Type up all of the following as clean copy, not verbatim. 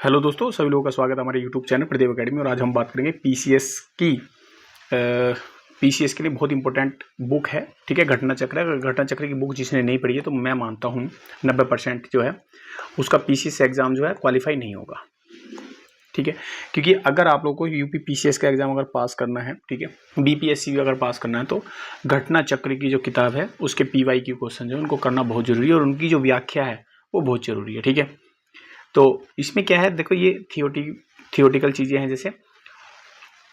Hello दोस्तों, सभी लोगों का स्वागत है हमारे यूट्यूब चैनल प्रदीप एकेडमी। और आज हम बात करेंगे पीसीएस की। पीसीएस के लिए बहुत इंपॉर्टेंट बुक है, ठीक है, घटना चक्र है। अगर घटना चक्र की बुक जिसने नहीं पढ़ी है तो मैं मानता हूँ 90% जो है उसका पीसीएस एग्ज़ाम जो है क्वालिफाई नहीं होगा, ठीक है। क्योंकि अगर आप लोग को यूपी पीसीएस का एग्ज़ाम अगर पास करना है, ठीक है, बीपीएससी भी अगर पास करना है तो घटना चक्र की जो किताब है उसके पीवाई की क्वेश्चन जो है उनको करना बहुत ज़रूरी है और उनकी जो व्याख्या है वो बहुत ज़रूरी है, ठीक है। तो इसमें क्या है, देखो, ये थियोटिकल चीज़ें हैं, जैसे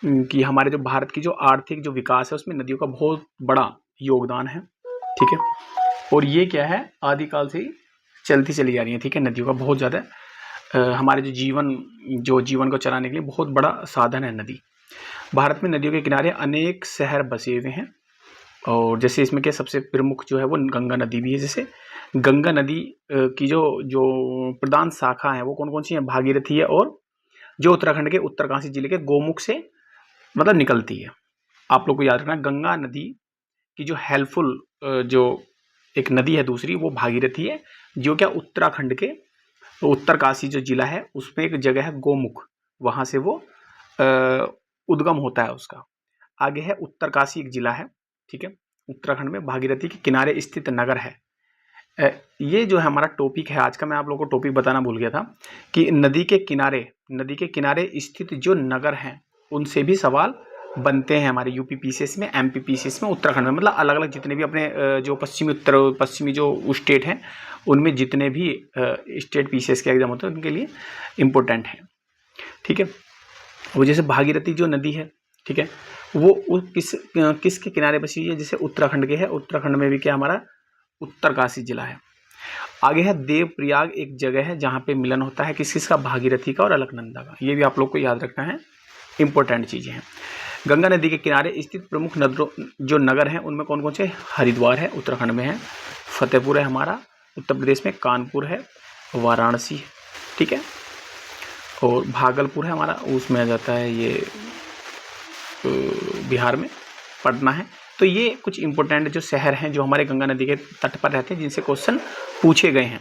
कि हमारे जो भारत की जो आर्थिक जो विकास है उसमें नदियों का बहुत बड़ा योगदान है, ठीक है। और ये क्या है, आदिकाल से ही चलती चली जा रही है, ठीक है। नदियों का बहुत ज़्यादा हमारे जो जीवन को चलाने के लिए बहुत बड़ा साधन है नदी। भारत में नदियों के किनारे अनेक शहर बसे हुए हैं। और जैसे इसमें क्या सबसे प्रमुख जो है वो गंगा नदी भी है। जैसे गंगा नदी की जो जो प्रधान शाखा है वो कौन कौन सी है, भागीरथी है, और जो उत्तराखंड के उत्तरकाशी जिले के गोमुख से मतलब निकलती है। आप लोग को याद रखना, गंगा नदी की जो हेल्पफुल जो एक नदी है दूसरी वो भागीरथी है, जो क्या उत्तराखंड के उत्तरकाशी जो जिला है उसमें एक जगह है गोमुख, वहां से वो उद्गम होता है उसका। आगे है उत्तरकाशी, एक जिला है, ठीक है, उत्तराखंड में भागीरथी के किनारे स्थित नगर है। ये जो है हमारा टॉपिक है आज का। मैं आप लोगों को टॉपिक बताना भूल गया था कि नदी के किनारे स्थित जो नगर हैं उनसे भी सवाल बनते हैं हमारे यूपी पीसीएस में, एमपी पीसीएस में, उत्तराखंड में। मतलब अलग अलग जितने भी अपने जो पश्चिमी जो स्टेट हैं उनमें जितने भी स्टेट पीसीएस के एग्जाम होते हैं उनके लिए इम्पोर्टेंट है, ठीक है। वो जैसे भागीरथी जो नदी है, ठीक है, वो किसके किनारे बसी हुई है, जैसे उत्तराखंड के है। उत्तराखंड में भी क्या हमारा उत्तरकाशी जिला है। आगे है देवप्रयाग, एक जगह है जहाँ पे मिलन होता है किस किसका, भागीरथी का और अलकनंदा का। ये भी आप लोग को याद रखना है, इंपॉर्टेंट चीज़ें हैं। गंगा नदी के किनारे स्थित प्रमुख जो नगर हैं उनमें कौन कौन से, हरिद्वार है उत्तराखंड में है, फतेहपुर है हमारा उत्तर प्रदेश में, कानपुर है, वाराणसी है, ठीक है, और भागलपुर है हमारा, उसमें आ जाता है ये बिहार में, पटना है। तो ये कुछ इंपॉर्टेंट जो शहर हैं जो हमारे गंगा नदी के तट पर रहते हैं जिनसे क्वेश्चन पूछे गए हैं।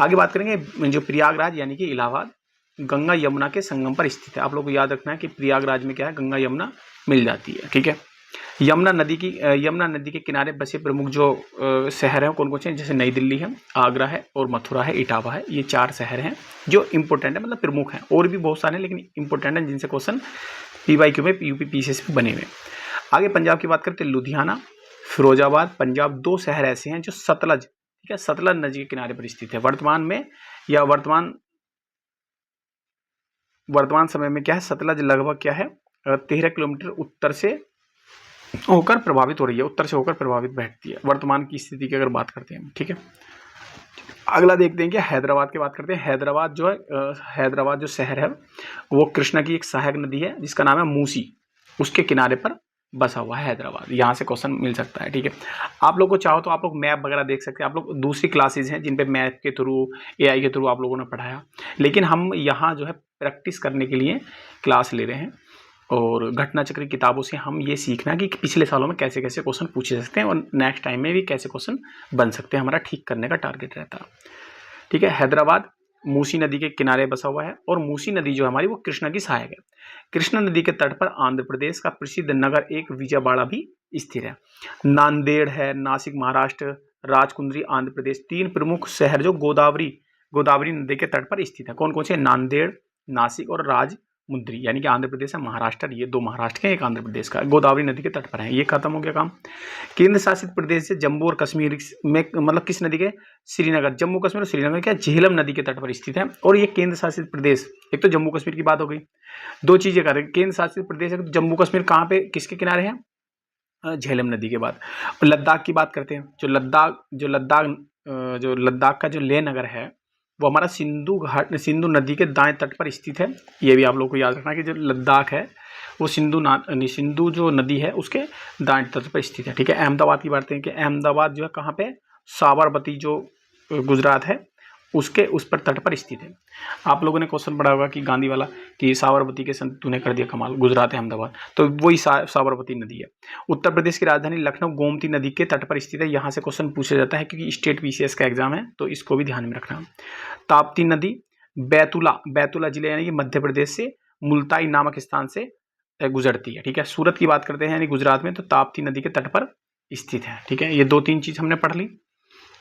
आगे बात करेंगे जो प्रयागराज यानी कि इलाहाबाद, गंगा यमुना के संगम पर स्थित है। आप लोग को याद रखना है कि प्रयागराज में क्या है, गंगा यमुना मिल जाती है, ठीक है। यमुना नदी के किनारे बसे प्रमुख जो शहर हैं कौन कौन से हैं, जैसे नई दिल्ली है, आगरा है, और मथुरा है, इटावा है। ये 4 शहर हैं जो इंपॉर्टेंट है, मतलब प्रमुख हैं। और भी बहुत सारे हैं लेकिन इंपॉर्टेंट हैं जिनसे क्वेश्चन पीवाईक्यू में यूपी पीसीएस में बने हुए। आगे पंजाब की बात करते हैं, लुधियाना, फिरोजाबाद, पंजाब 2 शहर ऐसे हैं जो सतलज, ठीक है, सतलज नदी के किनारे पर स्थित है। वर्तमान में या वर्तमान समय में क्या है, सतलज लगभग क्या है 13 किलोमीटर उत्तर से होकर प्रभावित हो रही है, उत्तर से होकर प्रभावित बहती है। वर्तमान की स्थिति की अगर बात करते हैं, ठीक है। अगला देखते हैं कि हैदराबाद की बात करते हैं। हैदराबाद जो है हैदराबाद जो शहर है वो कृष्णा की एक सहायक नदी है जिसका नाम है मूसी, उसके किनारे पर बसा हुआ है हैदराबाद। यहाँ से क्वेश्चन मिल सकता है, ठीक है। आप लोग को चाहो तो आप लोग मैप वगैरह देख सकते हैं। आप लोग दूसरी क्लासेज हैं जिन पे मैप के थ्रू, एआई के थ्रू आप लोगों ने पढ़ाया, लेकिन हम यहाँ जो है प्रैक्टिस करने के लिए क्लास ले रहे हैं। और घटना चक्र किताबों से हम ये सीखना कि पिछले सालों में कैसे कैसे क्वेश्चन पूछे सकते हैं और नेक्स्ट टाइम में भी कैसे क्वेश्चन बन सकते हैं, हमारा ठीक करने का टारगेट रहता है, ठीक है। हैदराबाद मूसी नदी के किनारे बसा हुआ है और मूसी नदी जो हमारी वो कृष्णा की सहायक है। कृष्णा नदी के तट पर आंध्र प्रदेश का प्रसिद्ध नगर एक विजयवाड़ा भी स्थित है। नांदेड़ है नासिक महाराष्ट्र, राजकुंद्री आंध्र प्रदेश, 3 प्रमुख शहर जो गोदावरी नदी के तट पर स्थित है। कौन कौन से, नांदेड़, नासिक और राजमुंद्री, यानी कि आंध्र प्रदेश है, महाराष्ट्र, ये 2 महाराष्ट्र के, एक आंध्र प्रदेश का, गोदावरी नदी के तट पर है। ये खत्म हो गया काम। केंद्र शासित प्रदेश से जम्मू और कश्मीर में मतलब किस नदी के, श्रीनगर, जम्मू कश्मीर और श्रीनगर क्या झेलम नदी के तट पर स्थित है। और ये केंद्र शासित प्रदेश, एक तो जम्मू कश्मीर की बात हो गई, 2 चीजें कर रहे हैं। केंद्र शासित प्रदेश है तो जम्मू कश्मीर कहाँ पे, किसके किनारे है, झेलम नदी के बाद। और लद्दाख की बात करते हैं, जो लद्दाख का जो लेह नगर है वो हमारा सिंधु नदी के दाएं तट पर स्थित है। ये भी आप लोग को याद रखना कि जो लद्दाख है वो सिंधु जो नदी है उसके दाएं तट पर स्थित है, ठीक है। अहमदाबाद की बात करें कि अहमदाबाद जो है कहाँ पे, साबरमती जो गुजरात है उसके उस पर तट पर स्थित है। आप लोगों ने क्वेश्चन पढ़ा होगा कि गांधी वाला, कि साबरमती के संत तूने कर दिया कमाल, गुजरात अहमदाबाद, तो वही साबरमती नदी है। उत्तर प्रदेश की राजधानी लखनऊ गोमती नदी के तट पर स्थित है। यहाँ से क्वेश्चन पूछा जाता है क्योंकि स्टेट पीसीएस का एग्जाम है, तो इसको भी ध्यान में रखना। ताप्ती नदी बैतूला जिले यानी कि मध्य प्रदेश से मुल्ताई नामक स्थान से गुजरती है। ठीक है, सूरत की बात करते हैं यानी गुजरात में, तो ताप्ती नदी के तट पर स्थित है। ठीक है, ये 2-3 चीज हमने पढ़ ली।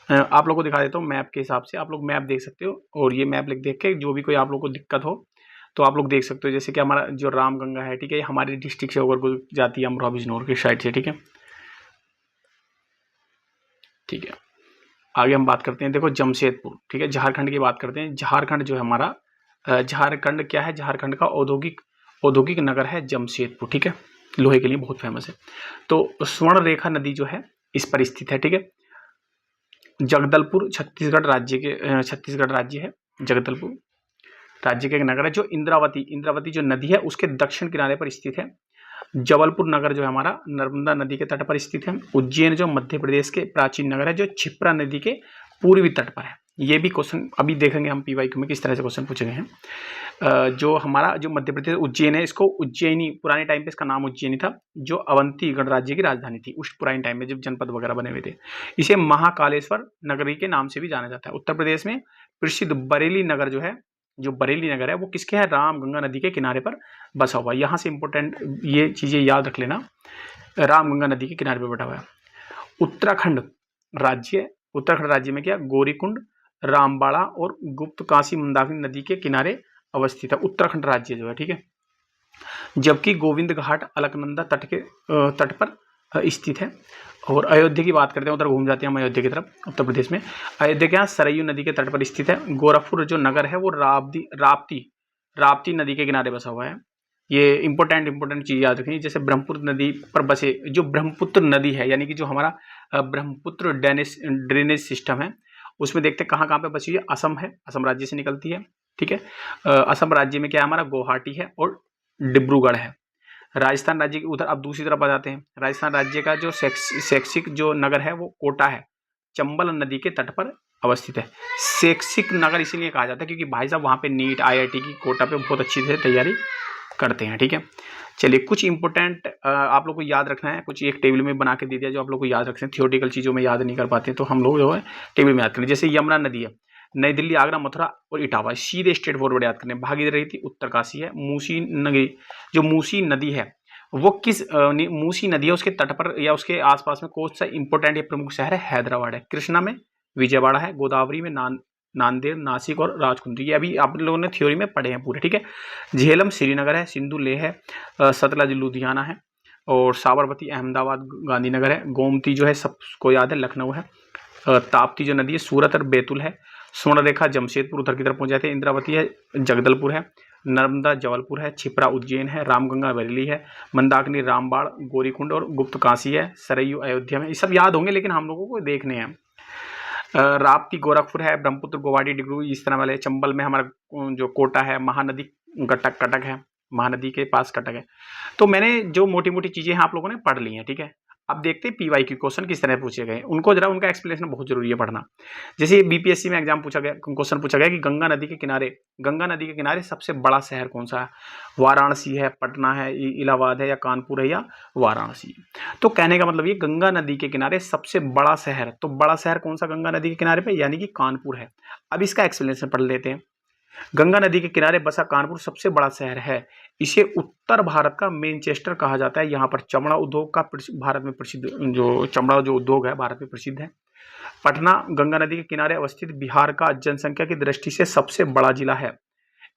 आप लोगों को दिखा देता हूँ मैप के हिसाब से, आप लोग मैप देख सकते हो, और ये मैप देख के जो भी कोई आप लोग को दिक्कत हो तो आप लोग देख सकते हो। जैसे कि हमारा जो रामगंगा है, ठीक है, ये हमारी डिस्ट्रिक्ट से होकर जाती है, अमरोहा बिजनौर की साइड से। ठीक है, ठीक है, आगे हम बात करते हैं। देखो जमशेदपुर, ठीक है, झारखंड की बात करते हैं। झारखंड जो है हमारा, झारखंड क्या है, झारखंड का औद्योगिक नगर है जमशेदपुर। ठीक है, लोहे के लिए बहुत फेमस है। तो स्वर्ण रेखा नदी जो है इस पर स्थित है। ठीक है, जगदलपुर छत्तीसगढ़ राज्य है। जगदलपुर राज्य का एक नगर है। जो इंद्रावती जो नदी है उसके दक्षिण किनारे पर स्थित है। जबलपुर नगर जो है हमारा नर्मदा नदी के तट पर स्थित है। उज्जैन जो मध्य प्रदेश के प्राचीन नगर है, जो क्षिप्रा नदी के पूर्वी तट पर है। ये भी क्वेश्चन अभी देखेंगे हम पीवाईक्यू में किस तरह से क्वेश्चन पूछे गए हैं। जो हमारा जो मध्य प्रदेश उज्जैन है, इसको उज्जैनी, पुराने टाइम पे इसका नाम उज्जैनी था, जो अवंती गणराज्य की राजधानी थी उस पुराने टाइम में जब जनपद वगैरह बने हुए थे। इसे महाकालेश्वर नगरी के नाम से भी जाना जाता है। उत्तर प्रदेश में प्रसिद्ध बरेली नगर जो है, जो बरेली नगर है वो किसके है, राम गंगा नदी के किनारे पर बसा हुआ है। यहाँ से इंपॉर्टेंट ये चीजें याद रख लेना, राम गंगा नदी के किनारे पर बैठा हुआ है। उत्तराखंड राज्य में क्या, गौरीकुंड, रामबाड़ा और गुप्त काशी मंदाकिनी नदी के किनारे अवस्थित है उत्तराखंड राज्य जो है। ठीक है, जबकि गोविंद घाट अलकनंदा तट पर स्थित है। और अयोध्या की बात करते हैं, उधर घूम जाते हैं हम अयोध्या की तरफ। उत्तर प्रदेश में अयोध्या क्या, सरयू नदी के तट पर स्थित है। गोरखपुर जो नगर है वो राप्ती नदी के किनारे बसा हुआ है। ये इंपॉर्टेंट चीज याद रखनी, जैसे ब्रह्मपुत्र नदी पर बसे, जो ब्रह्मपुत्र नदी है यानी कि जो हमारा ब्रह्मपुत्र ड्रेनेज सिस्टम है, उसमें देखते हैं कहाँ कहाँ पे बसी हुई है। असम है, असम राज्य से निकलती है। ठीक है, असम राज्य में क्या है हमारा, गुवाहाटी है और डिब्रूगढ़ है। राजस्थान राज्य के उधर अब दूसरी तरफ आ जाते हैं। राजस्थान राज्य का जो शैक्षिक जो नगर है वो कोटा है, चंबल नदी के तट पर अवस्थित है। शैक्षिक नगर इसीलिए कहा जाता है क्योंकि भाई साहब वहाँ पे नीट IIT की कोटा पे बहुत अच्छी से तैयारी करते हैं। ठीक है, चलिए कुछ इंपॉर्टेंट आप लोग को याद रखना है, कुछ एक टेबल में बना के दे दिया जो आप लोग को याद रखते हैं। थियोरेटिकल चीज़ों में याद नहीं कर पाते तो हम लोग जो है टेबल में याद करें। जैसे यमुना नदी है, नई दिल्ली, आगरा, मथुरा और इटावा, सीधे स्ट्रेट फॉरवर्ड याद करने। भागीरथी उत्तरकाशी है। मूसी नदी है वो किस मूसी नदी है उसके तट पर या उसके आसपास में कौन सा इंपॉर्टेंट या प्रमुख शहर है, हैदराबाद है। कृष्णा में विजयवाड़ा है। गोदावरी में नांदेड़, नासिक और राजकुंद्री, ये अभी आप लोगों ने थ्योरी में पढ़े हैं पूरे। ठीक है, झेलम श्रीनगर है। सिंधु लेह है। सतलज लुधियाना है। और साबरमती अहमदाबाद गांधीनगर है। गोमती जो है सबको याद है, लखनऊ है। ताप्ती जो नदी है सूरत और बैतूल है। स्वर्णरेखा जमशेदपुर उधर की तरफ पहुंच जाते हैं। इंद्रावती है जगदलपुर है। नर्मदा जबलपुर है। क्षिप्रा उज्जैन है। रामगंगा बरेली है। मंदाकिनी रामबाड़, गौरीकुंड और गुप्त काशी है। सरयू अयोध्या में। ये सब याद होंगे लेकिन हम लोगों को देखने हैं। राप्ती गोरखपुर है। ब्रह्मपुत्र गुवाहाटी डिब्रू इस तरह वाले। चंबल में हमारा जो कोटा है। महानदी कटक है, महानदी के पास कटक है। तो मैंने जो मोटी मोटी चीजें हैं आप लोगों ने पढ़ ली हैं। ठीक है, अब देखते हैं पीवाईक्यू क्वेश्चन किस तरह पूछे गए, उनको जरा उनका एक्सप्लेनेशन बहुत जरूरी है पढ़ना। जैसे बीपीएससी में एग्जाम क्वेश्चन पूछा गया कि गंगा नदी के किनारे सबसे बड़ा शहर कौन सा है, वाराणसी है, पटना है, इलाहाबाद है या कानपुर है या वाराणसी। तो कहने का मतलब ये गंगा नदी के किनारे सबसे बड़ा शहर, तो बड़ा शहर कौन सा गंगा नदी के किनारे पे, यानी कि कानपुर है। अब इसका एक्सप्लेनेशन पढ़ लेते हैं। गंगा नदी के किनारे बसा कानपुर सबसे बड़ा शहर है। इसे उत्तर भारत का मैनचेस्टर कहा जाता है। यहाँ पर चमड़ा उद्योग का भारत में प्रसिद्ध जो चमड़ा जो उद्योग है भारत में प्रसिद्ध है। पटना गंगा नदी के किनारे अवस्थित बिहार का जनसंख्या की दृष्टि से सबसे बड़ा जिला है।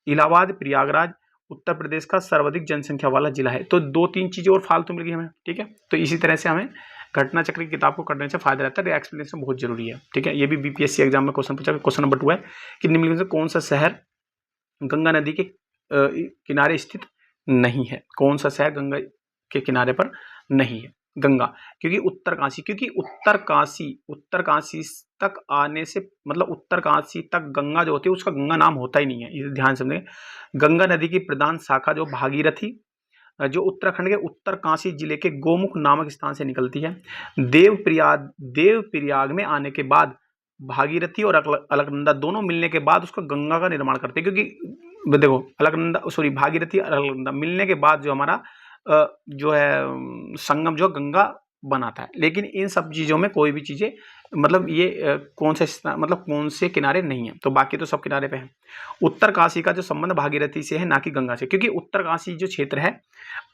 इलाहाबाद प्रयागराज उत्तर प्रदेश का सर्वाधिक जनसंख्या वाला जिला है। तो 2-3 चीजें और फालतू मिल गई हमें। ठीक है, तो इसी तरह से हमें घटना चक्र की किताब को करने से फायदा रहता है। एक्सप्लेनेशन बहुत जरूरी है। ठीक है, ये भी बीपीएससी एग्जाम में क्वेश्चन पूछा। क्वेश्चन नंबर 2 है कि निम्नलिखित में से कौन सा शहर गंगा नदी के किनारे स्थित नहीं है। कौन सा शहर गंगा के किनारे पर नहीं है। गंगा क्योंकि उत्तरकाशी तक आने से मतलब उत्तरकाशी तक गंगा जो होती है उसका गंगा नाम होता ही नहीं है, इसे ध्यान समझें। गंगा नदी की प्रधान शाखा जो भागीरथी जो उत्तराखंड के उत्तरकाशी जिले के गोमुख नामक स्थान से निकलती है। देवप्रयाग में आने के बाद भागीरथी और अलकनंदा दोनों मिलने के बाद उसका गंगा का निर्माण करते हैं। क्योंकि देखो भागीरथी और अलकनंदा मिलने के बाद जो हमारा जो है संगम जो गंगा बनाता है। लेकिन इन सब चीज़ों में कोई भी चीज़ें मतलब ये कौन से किनारे नहीं है, तो बाकी तो सब किनारे पे हैं। उत्तर काशी का जो संबंध भागीरथी से है, ना कि गंगा से, क्योंकि उत्तर काशी जो क्षेत्र है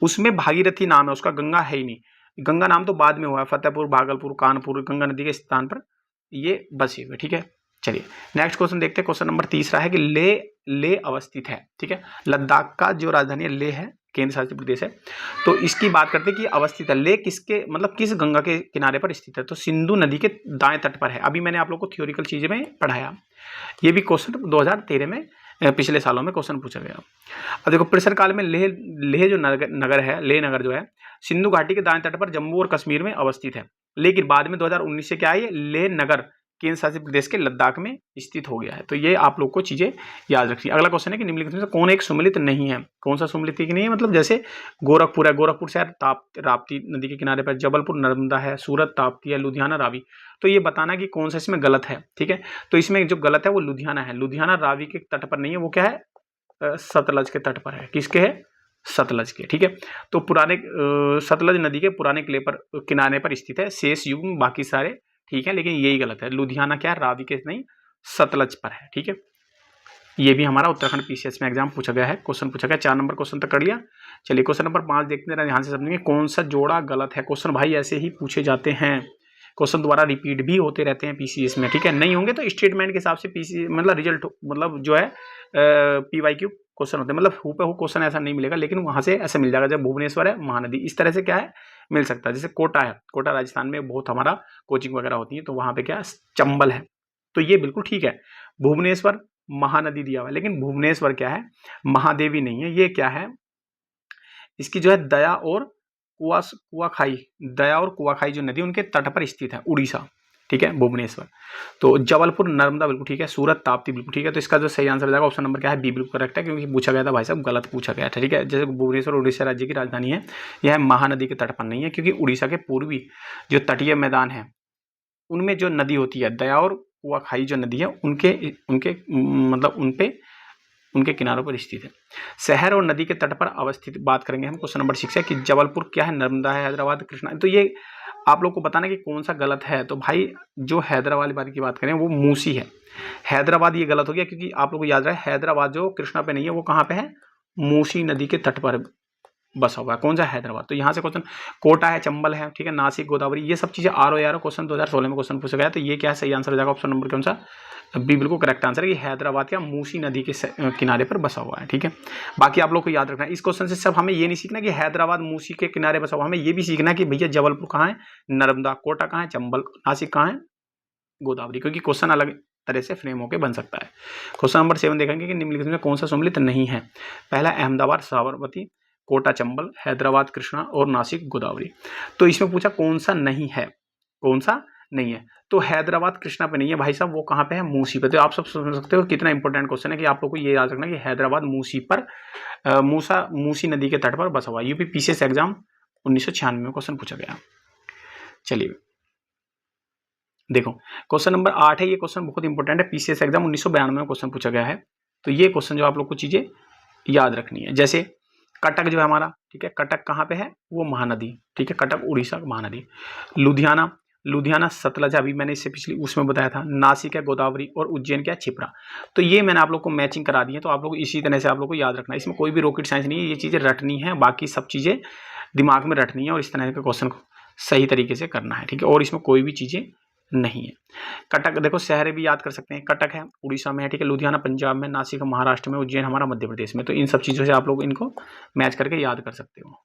उसमें भागीरथी नाम है उसका, गंगा है ही नहीं। गंगा नाम तो बाद में हुआ है, फतेहपुर, भागलपुर, कानपुर, गंगा नदी के स्थान पर ये बसे हुए। ठीक है, चलिए नेक्स्ट क्वेश्चन देखते हैं। क्वेश्चन नंबर तीसरा है कि ले अवस्थित है। ठीक है, लद्दाख का जो राजधानी है ले है, केंद्र शासित प्रदेश है। तो इसकी बात करते हैं कि अवस्थित है, ले किसके मतलब किस गंगा के किनारे पर स्थित है, तो सिंधु नदी के दाएं तट पर है। अभी मैंने आप लोग को थ्योरिकल चीजें में पढ़ाया, ये भी क्वेश्चन 2013 में पिछले सालों में क्वेश्चन पूछा गया। अब देखो प्रश्न काल में लेह जो नगर है, लेह नगर जो है सिंधु घाटी के दाएं तट पर जम्मू और कश्मीर में अवस्थित है। लेकिन बाद में 2019 से क्या है, ये लेह नगर केंद्र शासित प्रदेश के लद्दाख में स्थित हो गया है। तो ये आप लोग को चीजें याद रखनी। अगला क्वेश्चन है कि निम्नलिखित में से कौन एक सुमेलित नहीं है। कौन सा सुमेलित नहीं है, मतलब जैसे गोरखपुर है, गोरखपुर शहर राप्ती नदी के किनारे पर, जबलपुर नर्मदा है, सूरत ताप्ती है, लुधियाना रावी। तो ये बताना कि कौन सा इसमें गलत है। ठीक है, तो इसमें जो गलत है वो लुधियाना है। लुधियाना रावी के तट पर नहीं है, वो क्या है, सतलज के तट पर है। किसके है, सतलज के। ठीक है, तो पुराने सतलज नदी के पुराने किनारे पर स्थित है। शेष युग में बाकी सारे ठीक है, लेकिन यही गलत है। लुधियाना क्या है, रावी के नहीं, सतलज पर है। ठीक है, ये भी हमारा उत्तराखंड पीसीएस में एग्जाम पूछा गया है, क्वेश्चन पूछा गया। 4 नंबर क्वेश्चन तक कर लिया। चलिए क्वेश्चन नंबर 5 देखते हैं, ध्यान से समझेंगे। कौन सा जोड़ा गलत है। क्वेश्चन भाई ऐसे ही पूछे जाते हैं, क्वेश्चन दोबारा रिपीट भी होते रहते हैं पीसीएस में। ठीक है, नहीं होंगे तो स्टेटमेंट के हिसाब से पीसी मतलब रिजल्ट मतलब जो है पीवाईक्यू क्वेश्चन होते हैं, मतलब हु पे हु क्वेश्चन ऐसा नहीं मिलेगा, लेकिन वहां से ऐसा मिल जाएगा। जब भुवनेश्वर है, महानदी, इस तरह से क्या है मिल सकता है। जैसे कोटा है, कोटा राजस्थान में बहुत हमारा कोचिंग वगैरह होती है, तो वहां पे क्या चंबल है, तो ये बिल्कुल ठीक है। भुवनेश्वर महानदी दिया हुआ है, लेकिन भुवनेश्वर क्या है, महादेवी नहीं है। ये क्या है, इसकी जो है दया और कुआखाई, दया और कुआखाई जो नदी उनके तट पर स्थित है, उड़ीसा। ठीक है, भुवनेश्वर। तो जबलपुर नर्मदा बिल्कुल ठीक है, सूरत ताप्ती बिल्कुल ठीक है। तो इसका जो सही आंसर हो जाएगा ऑप्शन नंबर क्या है, बी बिल्कुल करेक्ट है, क्योंकि पूछा गया था भाई साहब, गलत पूछा गया था। ठीक है, जैसे भुवनेश्वर उड़ीसा राज्य की राजधानी है, यह महानदी के तट पर नहीं है, क्योंकि उड़ीसा के पूर्वी जो तटीय मैदान है उनमें जो नदी होती है दया और कुआखाई जो नदी है उनके उनके मतलब उनके किनारों पर स्थित है। शहर और नदी के तट पर अवस्थित बात करेंगे हम। क्वेश्चन नंबर 6 है कि जबलपुर क्या है, नर्मदा है, हैदराबाद, कृष्णा। तो ये आप लोग को बताना कि कौन सा गलत है। तो भाई जो हैदराबाद वाली की बात करें वो मूसी है। हैदराबाद ये गलत हो गया, क्योंकि आप लोग को याद रहे हैदराबाद जो कृष्णा पे नहीं है, वो कहाँ पे है, मूसी नदी के तट पर बसा हुआ है। कौन सा, हैदराबाद। तो यहाँ से क्वेश्चन, कोटा है, चंबल है, ठीक है, नासिक, गोदावरी, ये सब चीजें आर ओ यार क्वेश्चन 2016 में क्वेश्चन पूछा गया। तो ये क्या है, सही आंसर हो जाएगा ऑप्शन नंबर कौन सा, बी बिल्कुल करेक्ट आंसर है कि हैदराबाद या मूसी नदी के किनारे पर बसा हुआ है। ठीक है, बाकी आप लोग को याद रखना है इस क्वेश्चन से सब हमें ये नहीं सीखना कि हैदराबाद मूसी के किनारे बसा हुआ, हमें ये भी सीखना कि भैया जबलपुर कहाँ है, नर्मदा, कोटा कहाँ है, चंबल, नासिक कहाँ है, गोदावरी, क्योंकि क्वेश्चन अलग तरह से फ्रेम होकर बन सकता है। क्वेश्चन नंबर 7 देखेंगे कि निम्नलिखित में कौन सा सम्मिलित नहीं है। पहला अहमदाबाद साबरमती, कोटा चंबल, हैदराबाद कृष्णा और नासिक गोदावरी। तो इसमें पूछा कौन सा नहीं है, कौन सा नहीं है। तो हैदराबाद कृष्णा पे नहीं है भाई साहब, वो कहाँ पे है, मूसी पे। तो आप सब समझ सकते हो कितना इंपॉर्टेंट क्वेश्चन है कि आप लोग को ये याद रखना कि हैदराबाद मूसी पर मूसी नदी के तट पर बसा हुआ। यूपी पीसीएस एग्जाम 1996 में क्वेश्चन पूछा गया। चलिए देखो क्वेश्चन नंबर 8 है, ये क्वेश्चन बहुत इंपॉर्टेंट है, पीसीएस एग्जाम 1992 में क्वेश्चन पूछा गया है। तो ये क्वेश्चन जो आप लोग को चीजें याद रखनी है, जैसे कटक जो है हमारा, ठीक है, कटक कहाँ पे है, वो महानदी, ठीक है, कटक उड़ीसा महानदी। लुधियाना सतलज, अभी मैंने इससे पिछली उसमें बताया था। नासिक है गोदावरी, और उज्जैन क्या है, छिपरा। तो ये मैंने आप लोग को मैचिंग करा दी है, तो आप लोग इसी तरह से आप लोग को याद रखना है। इसमें कोई भी रॉकेट साइंस नहीं है, ये चीजें रटनी है, बाकी सब चीजें दिमाग में रटनी है, और इस तरह के क्वेश्चन को सही तरीके से करना है। ठीक है, और इसमें कोई भी चीजें नहीं है। कटक देखो शहर भी याद कर सकते हैं, कटक है उड़ीसा में है, ठीक है, लुधियाना पंजाब में, नासिक महाराष्ट्र में, उज्जैन हमारा मध्य प्रदेश में। तो इन सब चीजों से आप लोग इनको मैच करके याद कर सकते हो।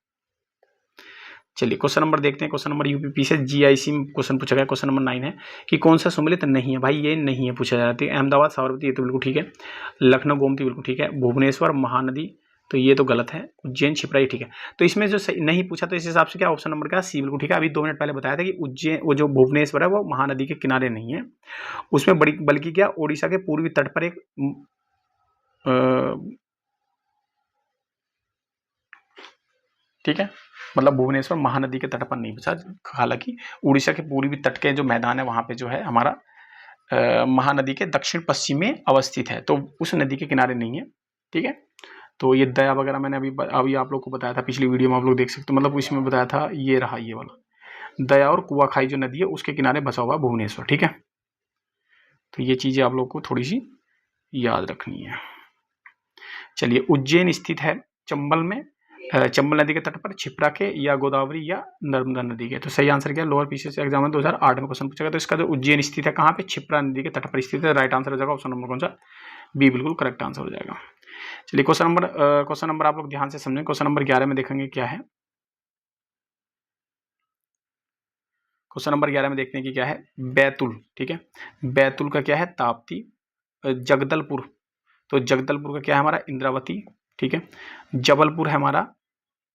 चलिए क्वेश्चन नंबर देखते हैं। क्वेश्चन नंबर यूपीपी से जीआईसी में क्वेश्चन पूछा गया। क्वेश्चन नंबर 9 है कि कौन सा सम्मिलित नहीं है। भाई ये नहीं है पूछा जाता है। अहमदाबाद साबरमती, ये तो बिल्कुल ठीक है। लखनऊ गोमती, बिल्कुल ठीक है। भुवनेश्वर महानदी, तो ये तो गलत है। उज्जैन छिपरा, ठीक है। तो इसमें जो नहीं पूछा, तो इस हिसाब से क्या ऑप्शन नंबर क्या, सी बिल्कुल ठीक है। अभी 2 मिनट पहले बताया था कि उज्जैन, वो जो भुवनेश्वर है वो महानदी के किनारे नहीं है, उसमें बल्कि क्या ओडिशा के पूर्वी तट पर एक ठीक है, मतलब भुवनेश्वर महानदी के तट पर नहीं बचा। हालांकि उड़ीसा के पूर्वी तट के जो मैदान है वहां पे जो है हमारा महानदी के दक्षिण पश्चिम में अवस्थित है, तो उस नदी के किनारे नहीं है। ठीक है, तो ये दया वगैरह मैंने अभी आप लोग को बताया था, पिछली वीडियो में आप लोग देख सकते हो, मतलब इसमें बताया था, ये रहा ये वाला दया और कुआखाई जो नदी है उसके किनारे बसा हुआ भुवनेश्वर। ठीक है, तो ये चीजें आप लोग को थोड़ी सी याद रखनी है। चलिए, उज्जैन स्थित है चंबल में, चंबल नदी के तट पर, क्षिप्रा के या गोदावरी या नर्मदा नदी के। तो सही आंसर क्या है? लोअर पीसीएस एग्जाम में 2008 में क्वेश्चन पूछा गया। तो इसका जो उज्जैन स्थित है कहाँ पे? क्षिप्रा नदी के तट पर स्थित है। राइट आंसर हो जाएगा ऑप्शन नंबर कौन सा? बी बिल्कुल करेक्ट आंसर हो जाएगा। चलिए, क्वेश्चन नंबर आप लोग ध्यान से समझें। क्वेश्चन नंबर 11 में देखेंगे क्या है। क्वेश्चन नंबर 11 में देखते हैं कि क्या है। बैतुल, ठीक है, बैतुल का क्या है? ताप्ती। जगदलपुर, तो जगदलपुर का क्या है हमारा? इंद्रावती। ठीक है, जबलपुर है हमारा,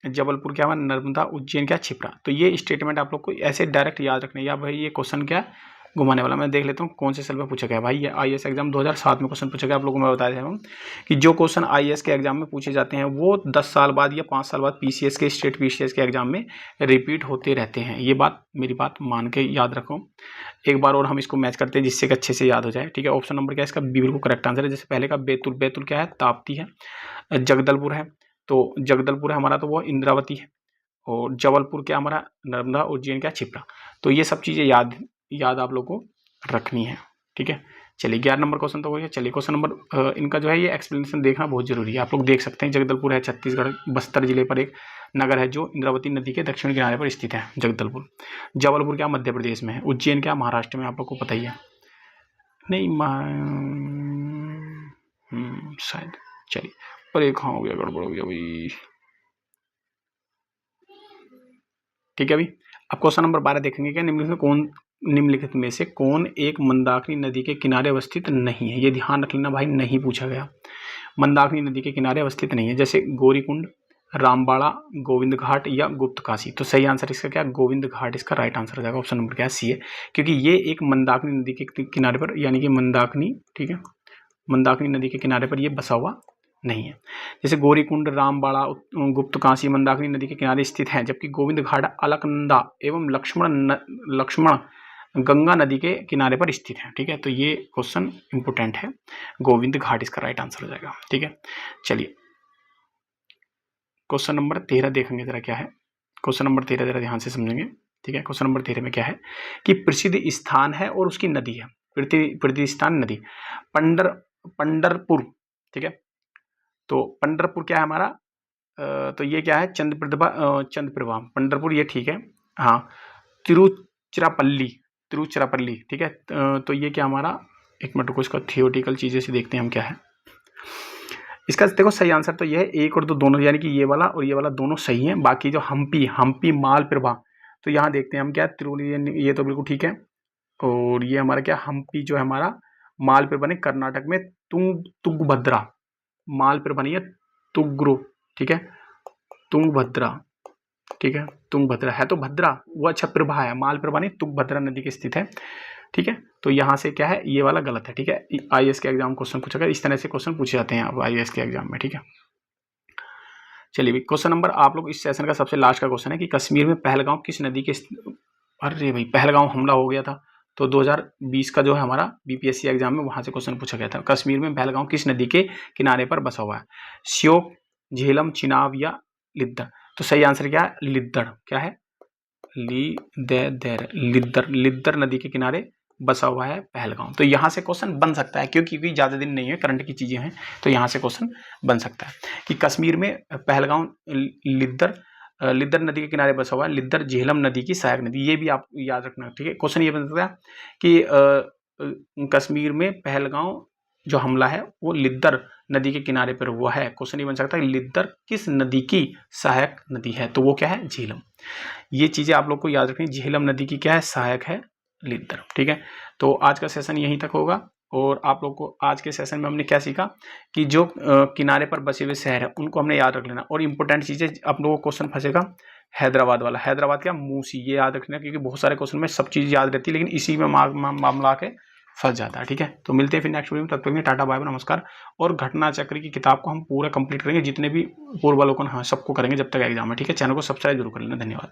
जबलपुर क्या हमारा? नर्मदा। उज्जैन क्या? क्षिप्रा। तो ये स्टेटमेंट आप लोग को ऐसे डायरेक्ट याद रखने, या भाई ये क्वेश्चन क्या घुमाने वाला। मैं देख लेता हूँ कौन से साल में पूछा गया। भाई ये आईएएस एग्जाम 2007 में क्वेश्चन पूछा गया। आप लोगों को मैं बताया था कि जो क्वेश्चन आईएएस के एग्जाम में पूछे जाते हैं वो 10 साल बाद या 5 साल बाद पीसीएस के, स्टेट पीसीएस के एग्जाम में रिपीट होते रहते हैं। ये बात, मेरी बात मान के याद रखो। एक बार और हम इसको मैच करते हैं जिससे कि अच्छे से याद हो जाए। ठीक है, ऑप्शन नंबर क्या है इसका? बी बिल्कुल करेक्ट आंसर है। जैसे पहले का बैतुल, बैतुल क्या है? ताप्ती है। जगदलपुर है, तो जगदलपुर है हमारा, तो वो इंद्रावती है। और जबलपुर क्या हमारा? नर्मदा। उज्जैन क्या? क्षिप्रा। तो ये सब चीजें याद आप लोग को रखनी है। ठीक है, चलिए 11 नंबर क्वेश्चन तो हो गया। चलिए क्वेश्चन नंबर इनका जो है ये एक्सप्लेनेशन देखना बहुत जरूरी है। आप लोग देख सकते हैं जगदलपुर है छत्तीसगढ़ बस्तर जिले पर एक नगर है जो इंद्रावती नदी के दक्षिण किनारे पर स्थित है, जगदलपुर। जबलपुर क्या? मध्य प्रदेश में है। उज्जैन क्या? महाराष्ट्र में, आप लोग को पता ही है। नहीं शायद, चलिए, और एक हाँ हो गया, गड़बड़ हो गया भाई। ठीक है, अभी अब क्वेश्चन नंबर 12 देखेंगे। क्या निम्नलिखित में से कौन एक मंदाकिनी नदी के किनारे अवस्थित नहीं है? ये ध्यान रख लेना भाई, नहीं पूछा गया। मंदाकिनी नदी के किनारे अवस्थित नहीं है, जैसे गौरीकुंड, रामबाड़ा, गोविंद घाट या गुप्त काशी। तो सही आंसर इसका क्या? गोविंद घाट इसका राइट आंसर हो जाएगा। ऑप्शन नंबर क्या है? सी है, क्योंकि ये एक मंदाकिनी नदी के किनारे पर, यानी कि मंदाकिनी, ठीक है, मंदाकिनी नदी के किनारे पर ये बसा हुआ नहीं है। जैसे गौरीकुंड, रामबाड़ा, गुप्त काशी मंदाकिनी नदी के किनारे स्थित है, जबकि गोविंद घाट अलकनंदा एवं लक्ष्मण गंगा नदी के किनारे पर स्थित है। ठीक है, तो ये क्वेश्चन इंपोर्टेंट है। गोविंद घाट इसका राइट आंसर हो जाएगा। ठीक है, चलिए क्वेश्चन नंबर 13 देखेंगे जरा क्या है। क्वेश्चन नंबर 13 जरा ध्यान से समझेंगे। ठीक है, क्वेश्चन नंबर 13 में क्या है कि प्रसिद्ध स्थान है और उसकी नदी है। प्रसिद्ध स्थान, नदी, पंडरपुर। ठीक है, तो पंडरपुर क्या है हमारा? तो ये क्या है? चंद्रप्रभा पंडरपुर, ये ठीक है। हाँ, तिरुचिरापल्ली, ठीक है। तो ये क्या हमारा? एक मिनट को इसका थियोटिकल चीजें से देखते हैं हम क्या है इसका। देखो सही आंसर तो ये है, एक और दो दोनों, यानी कि ये वाला और ये वाला दोनों सही है। बाकी जो हम्पी मालप्रभा, तो यहाँ देखते हैं हम क्या? ये तो बिल्कुल ठीक है। और ये हमारा क्या? हम्पी जो है हमारा मालप्रभा ने कर्नाटक में तुंगभद्रा, मालप्रभा नहीं है, तुंगग्रो, ठीक है, तुंगभद्रा, ठीक है, तुंगभद्रा है तो भद्रा वो अच्छा प्रभा है, मालप्रभा नहीं, तुंगभद्रा नदी के स्थित है। ठीक है, तो यहाँ से क्या है? ये वाला गलत है। ठीक है, आईएएस के एग्जाम क्वेश्चन पूछा गया, इस तरह से क्वेश्चन पूछे जाते हैं अब आईएएस के एग्जाम में। ठीक है, चलिए क्वेश्चन नंबर आप लोग इस सेशन का सबसे लास्ट का क्वेश्चन है कि कश्मीर में पहलगांव किस नदी के, अरे भाई पहलगांव हमला हो गया था, तो 2020 का जो है हमारा बीपीएससी एग्जाम में वहां से क्वेश्चन पूछा गया था। कश्मीर में पहलगांव किस नदी के किनारे पर बसा हुआ है? श्योक, झेलम, चिनाब या लिद्दर। तो सही आंसर क्या है? लिद्दर। क्या है? लिद्दर नदी के किनारे बसा हुआ है पहलगांव। तो यहाँ से क्वेश्चन बन सकता है, क्योंकि ज्यादा दिन नहीं है, करंट की चीजें हैं, तो यहाँ से क्वेश्चन बन सकता है कि कश्मीर में पहलगांव लिद्दर नदी के किनारे बसा हुआ है। लिद्दर झेलम नदी की सहायक नदी, ये भी आप याद रखना। ठीक है, क्वेश्चन ये बन सकता है कि कश्मीर में पहलगांव जो हमला है वो लिद्दर नदी के किनारे पर हुआ है। क्वेश्चन ये बन सकता है लिद्दर किस नदी की सहायक नदी है? तो वो क्या है? झेलम। ये चीजें आप लोग को याद रखनी। झेलम नदी की क्या है? सहायक है लिद्दर। ठीक है, तो आज का सेशन यहीं तक होगा। और आप लोग को आज के सेशन में हमने क्या सीखा कि जो किनारे पर बसे हुए शहर है उनको हमने याद रख लेना। और इंपॉर्टेंट चीजें आप लोगों को क्वेश्चन फंसेगा हैदराबाद वाला, हैदराबाद क्या? मूसी, ये याद रखना, क्योंकि बहुत सारे क्वेश्चन में सब चीज याद रहती है लेकिन इसी में मामला आके फंस जाता है। ठीक है, तो मिलते हैं फिर नेक्स्ट वीडियो में, तब तक के लिए टाटा बाय बाय नमस्कार। और घटना चक्र की किताब को हम पूरा कंप्लीट करेंगे, जितने भी पूर्वावलोकन हाँ सबको करेंगे जब तक एग्जाम है। ठीक है, चैनल को सब्सक्राइब जरूर कर लेना। धन्यवाद।